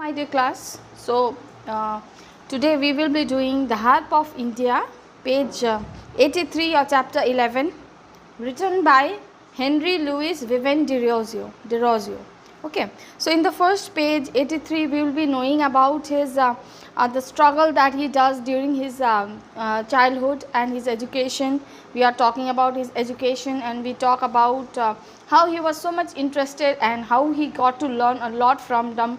My dear class, today we will be doing The Harp of India, page 83 or chapter 11, written by Henry Louis Viven de Rosio. Okay, so in the first page 83 we will be knowing about his the struggle that he does during his childhood and his education. We are talking about his education and we talk about how he was so much interested and how he got to learn a lot from them,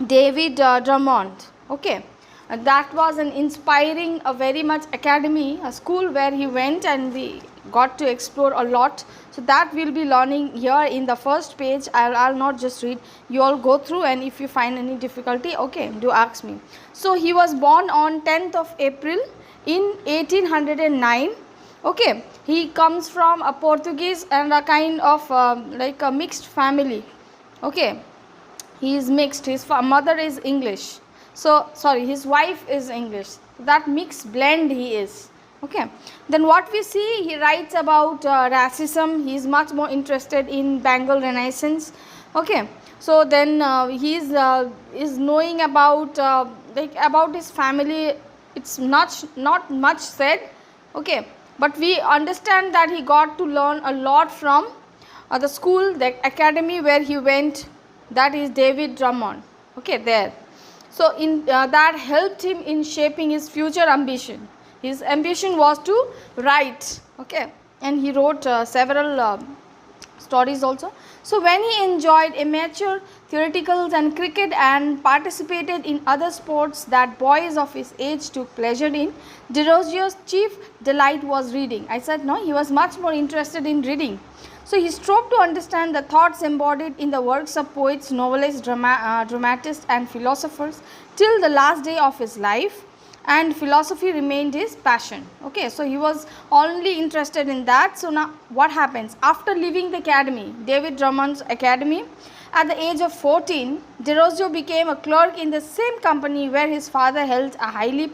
David Drummond. Okay, that was an inspiring, a very much academy, a school where he went and we got to explore a lot. So that we will be learning here in the first page. I'll not just read, you all go through, and if you find any difficulty, okay, do ask me. So he was born on 10th of April in 1809. Okay, he comes from a Portuguese and a kind of like a mixed family. Okay, he is mixed, his mother is English, so sorry, his wife is English, that mixed blend he is. Okay, then what we see, he writes about racism. He is much more interested in Bengal Renaissance. Okay, so then he is knowing about about his family. It's not much said. Okay, but we understand that he got to learn a lot from the school, the academy where he went, that is David Drummond. Okay, there. So in that helped him in shaping his future ambition. His ambition was to write, okay, and he wrote several stories also. So when he enjoyed amateur theatricals and cricket and participated in other sports that boys of his age took pleasure in, de Rosio's chief delight was reading. I said no, he was much more interested in reading. So he strove to understand the thoughts embodied in the works of poets, novelists, dramatists and philosophers till the last day of his life, and philosophy remained his passion. Okay, so he was only interested in that. So now what happens after leaving the academy, David Drummond's academy, at the age of 14, de Rosio became a clerk in the same company where his father held a highly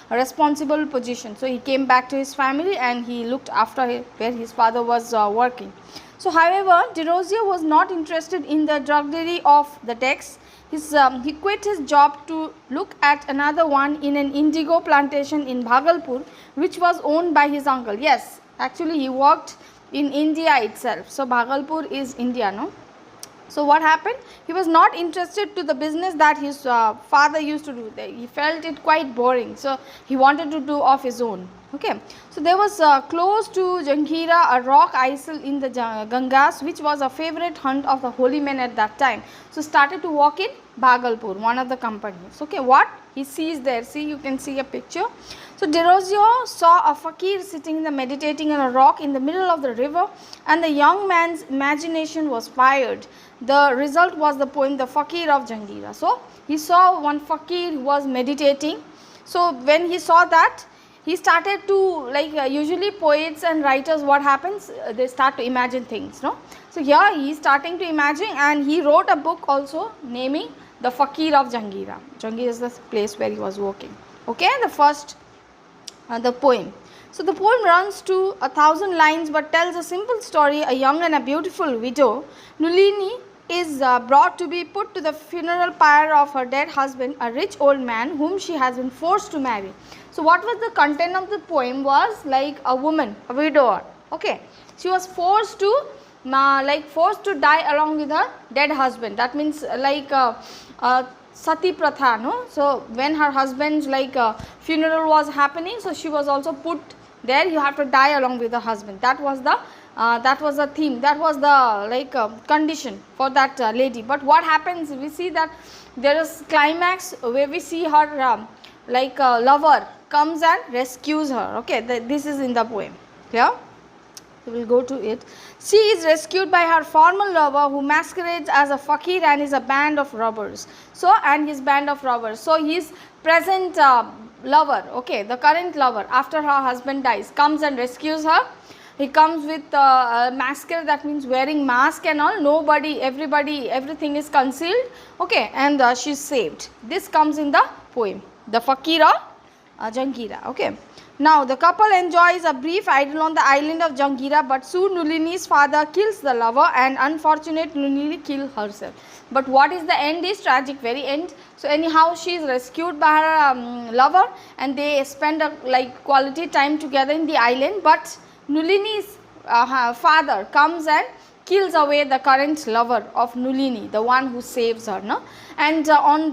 responsible position. So he came back to his family and he looked after where his father was working. So however, de Rosio was not interested in the drudgery of the text. He quit his job to look at another one in an indigo plantation in Bhagalpur, which was owned by his uncle. Yes, actually he worked in India itself. So Bhagalpur is India, no? So what happened? He was not interested to the business that his father used to do. He felt it quite boring. So he wanted to do of his own. Okay, so there was close to Janghira a rock isle in the Gangas, which was a favorite hunt of the holy men at that time. So started to walk in Bhagalpur, one of the companies. Okay, what he sees there, see, you can see a picture. So de Rosio saw a fakir sitting meditating on a rock in the middle of the river, and the young man's imagination was fired. The result was the poem The Fakir of Janghira. So he saw one fakir who was meditating. So when he saw that, he started to, usually poets and writers, what happens, they start to imagine things, no? So here he is starting to imagine, and he wrote a book also naming The Fakir of Janghira. Janghira is the place where he was working. Okay, the first the poem. So the poem runs to 1,000 lines but tells a simple story. A young and a beautiful widow, Nulini, is brought to be put to the funeral pyre of her dead husband, a rich old man whom she has been forced to marry. So what was the content of the poem was like a woman, a widower. Okay, she was forced to die along with her dead husband. That means sati pratha, no? So when her husband's funeral was happening, so she was also put there. You have to die along with the husband. That was the theme, that was the condition for that lady. But what happens, we see that there is climax where we see her lover comes and rescues her. Okay, this is in the poem. Yeah, we will go to it. She is rescued by her former lover, who masquerades as a fakir and is a band of robbers. So his band of robbers. So his present lover, okay, the current lover after her husband dies, comes and rescues her. He comes with a masquerade, that means wearing mask and all. Nobody, everybody, everything is concealed. Okay, and she is saved. This comes in the poem, The Fakir of Janghira. Okay, Now the couple enjoys a brief idyll on the island of Jangira, but soon Nulini's father kills the lover and unfortunate Nulini kills herself. But what is the end is tragic, very end. So anyhow she is rescued by her lover and they spend a quality time together in the island, but Nulini's father comes and kills away the current lover of Nulini, the one who saves her, no? And on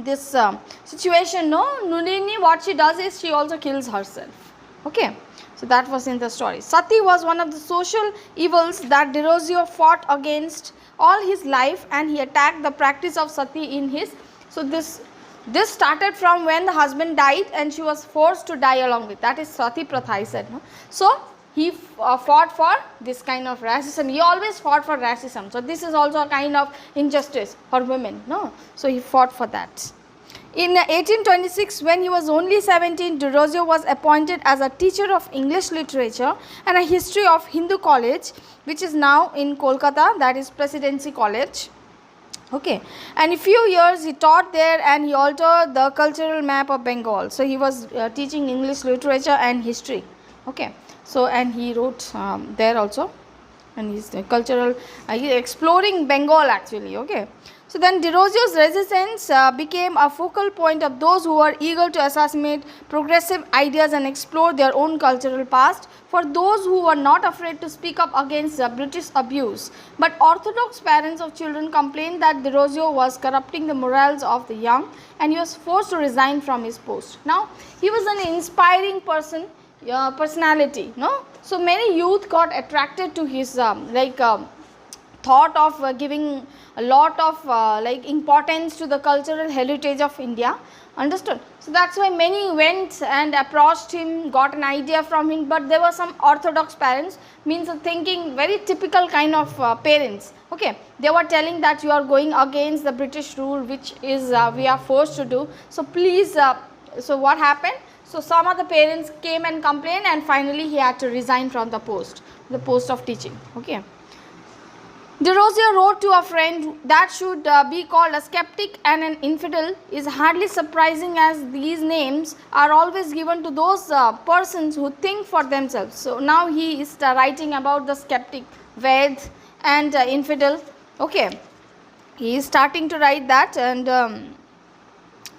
this situation, no, Nulini, what she does is she also kills herself. Okay, so that was in the story. Sati was one of the social evils that Derozio fought against all his life, and he attacked the practice of sati in his. So this started from when the husband died and she was forced to die along with. That is sati pratha, I said, no? So he fought for this kind of racism. He always fought for racism. So this is also a kind of injustice for women, no? So he fought for that. In 1826, when he was only 17, Derozio was appointed as a teacher of English literature and a history of Hindu College, which is now in Kolkata, that is Presidency College. Okay, and in few years he taught there and he altered the cultural map of Bengal. So he was teaching English literature and history. Okay, so and he wrote there also, and he's cultural, he's exploring Bengal actually. Okay, so then Derozio's resistance became a focal point of those who were eager to assassinate progressive ideas and explore their own cultural past, for those who were not afraid to speak up against British abuse. But orthodox parents of children complained that Derozio was corrupting the morals of the young and he was forced to resign from his post. Now, he was an inspiring personality, no? So many youth got attracted to his thought of giving a lot of importance to the cultural heritage of India. Understood? So that's why many went and approached him, got an idea from him, but there were some orthodox parents, means of thinking, very typical kind of parents. Okay, they were telling that you are going against the British rule, which is we are forced to do. So please, so what happened? So some of the parents came and complained, and finally he had to resign from the post of teaching. Okay. Derozio wrote to a friend that should be called a skeptic and an infidel is hardly surprising, as these names are always given to those persons who think for themselves. So now he is writing about the skeptic, Ved, and infidel. Okay, he is starting to write that, and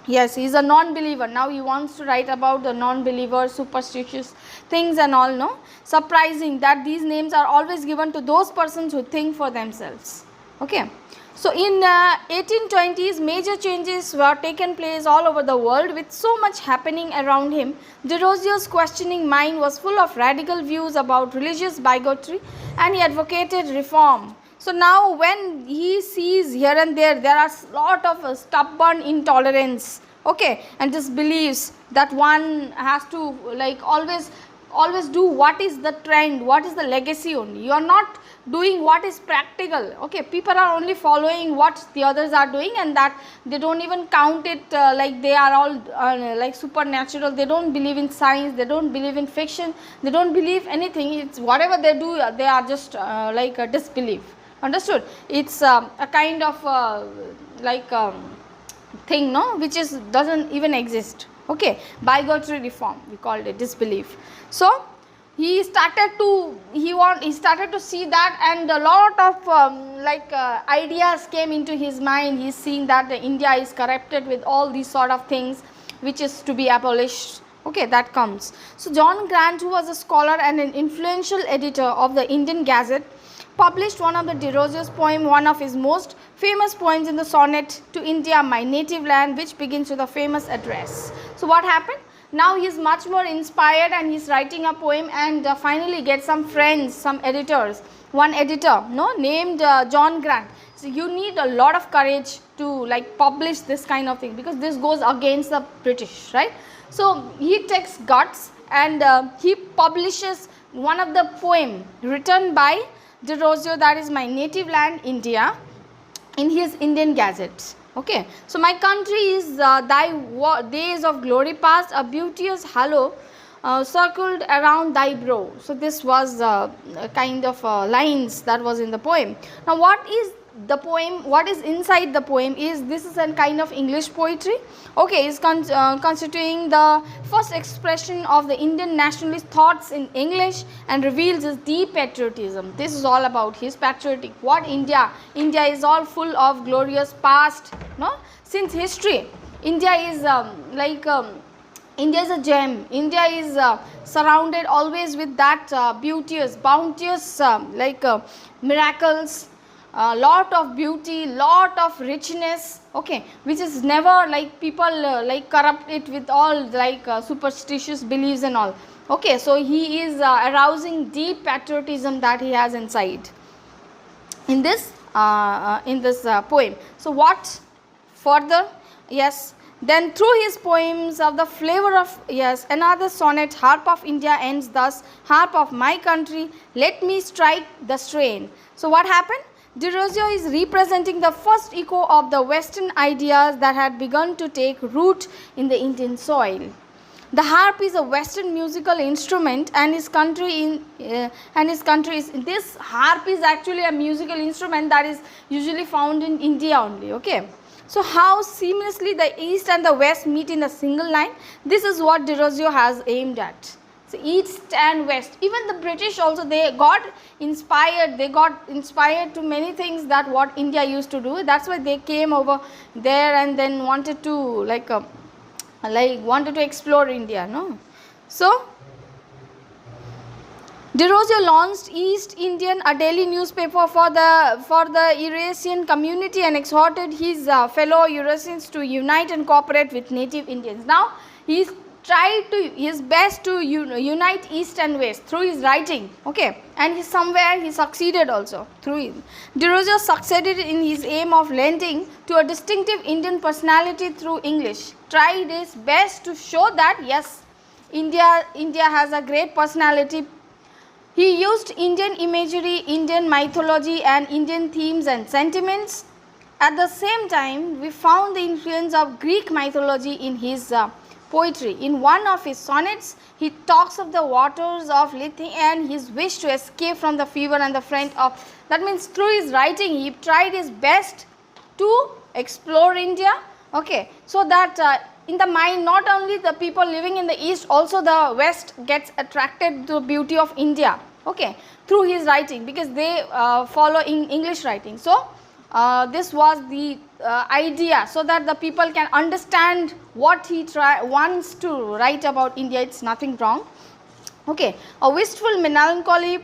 yes, he is a non-believer. Now he wants to write about the non-believer, superstitious things and all, no? Surprising that these names are always given to those persons who think for themselves. Okay. So in 1820s, major changes were taken place all over the world with so much happening around him. Derozio's questioning mind was full of radical views about religious bigotry, and he advocated reform. So now when he sees here and there are a lot of stubborn intolerance, okay, and just believes that one has to always do what is the trend, what is the legacy only. You are not doing what is practical. Okay, people are only following what the others are doing, and that they don't even count it like they are all like supernatural. They don't believe in science, they don't believe in fiction, they don't believe anything. It's whatever they do, they are just like a disbelief. Understood? It's a kind of thing, no, which is doesn't even exist. Okay, bigotry reform, we called it, disbelief. So he started to see that, and a lot of ideas came into his mind. He's seeing that India is corrupted with all these sort of things which is to be abolished. Okay, that comes. So John Grant, who was a scholar and an influential editor of the Indian Gazette, published one of the Derozio's poem, one of his most famous poems in the sonnet to India, My Native Land, which begins with a famous address. So what happened? Now he is much more inspired and he is writing a poem, and finally get some friends, some editors. One editor, no, named John Grant. So you need a lot of courage to publish this kind of thing, because this goes against the British, right? So he takes guts and he publishes one of the poem written by Derozio, that is My Native Land, India, in his Indian Gazette. Okay, so my country is thy days of glory past, a beauteous halo circled around thy brow. So this was kind of lines that was in the poem. Now what is the poem, what is inside the poem is, this is a kind of English poetry, okay, is constituting the first expression of the Indian nationalist thoughts in English and reveals his deep patriotism. This is all about his patriotic, what India is all full of glorious past, no, since history. India is India is a gem. India is surrounded always with that beauteous, bounteous miracles, lot of beauty, lot of richness, okay, which is never like people corrupt it with all superstitious beliefs and all. Okay, so he is arousing deep patriotism that he has inside in this poem. So what further? Yes. Then through his poems of the flavor of, yes, another sonnet, Harp of India, ends thus: harp of my country, let me strike the strain. So what happened? Derozio is representing the first echo of the Western ideas that had begun to take root in the Indian soil. The harp is a Western musical instrument, and this harp is actually a musical instrument that is usually found in India only. Okay. So how seamlessly the East and the West meet in a single line, this is what Derozio has aimed at. So East and West, even the British also, they got inspired to many things that what India used to do. That's why they came over there and then wanted to wanted to explore India, no. So Derozio launched East Indian, a daily newspaper for the Eurasian community, and exhorted his fellow Eurasians to unite and cooperate with native Indians. Now he tried his best to unite East and West through his writing, okay, and he succeeded also through it. Derozio succeeded in his aim of lending to a distinctive Indian personality through English. Tried his best to show that yes, India has a great personality. He used Indian imagery, Indian mythology and Indian themes and sentiments. At the same time, we found the influence of Greek mythology in his poetry. In one of his sonnets, he talks of the waters of Lethe and his wish to escape from the fever and the fright of, that means through his writing, he tried his best to explore India, okay, so that in the mind, not only the people living in the East, also the West gets attracted to the beauty of India, okay, through his writing, because they follow in English writing. So this was the idea, so that the people can understand what he wants to write about India. It's nothing wrong. Okay, a wistful melancholy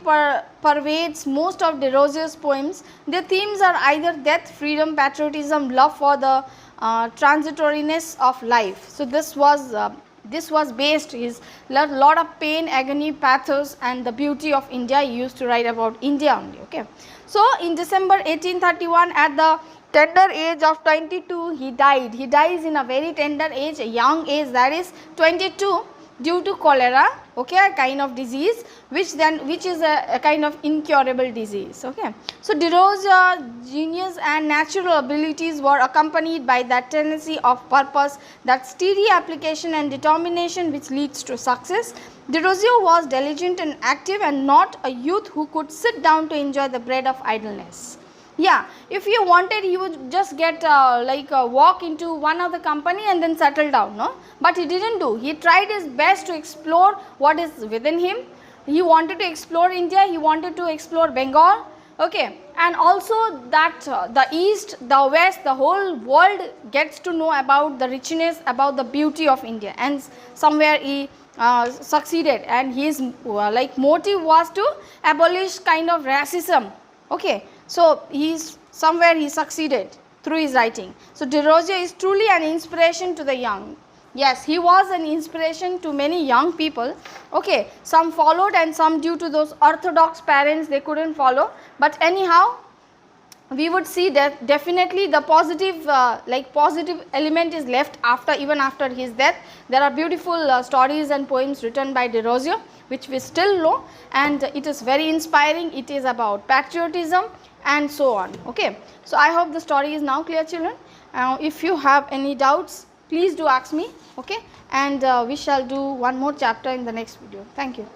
pervades most of Derozio's poems. Their themes are either death, freedom, patriotism, love for the transitoriness of life. So this was based his lot of pain, agony, pathos, and the beauty of India. He used to write about India only. Okay, so in December 1831, at the tender age of 22, he died. He dies in a very tender age, a young age, that is 22, due to cholera, okay, a kind of disease which is a kind of incurable disease. Okay, so Derozio's genius and natural abilities were accompanied by that tendency of purpose, that steady application and determination which leads to success. Derozio was diligent and active, and not a youth who could sit down to enjoy the bread of idleness. Yeah, if he wanted, he would just get walk into one of the company and then settle down, no. But he didn't do. He tried his best to explore what is within him. He wanted to explore India. He wanted to explore Bengal. Okay, and also that the East, the West, the whole world gets to know about the richness, about the beauty of India, and somewhere he succeeded. And his motive was to abolish kind of racism. Okay. So he succeeded through his writing. So Derozio is truly an inspiration to the young. Yes, he was an inspiration to many young people. Okay, some followed and some, due to those orthodox parents, they couldn't follow. But anyhow, we would see that definitely the positive positive element is left even after his death. There are beautiful stories and poems written by Derozio which we still know, and it is very inspiring. It is about patriotism and so on. Okay, so I hope the story is now clear, children. If you have any doubts, please do ask me. Okay, and we shall do one more chapter in the next video. Thank you.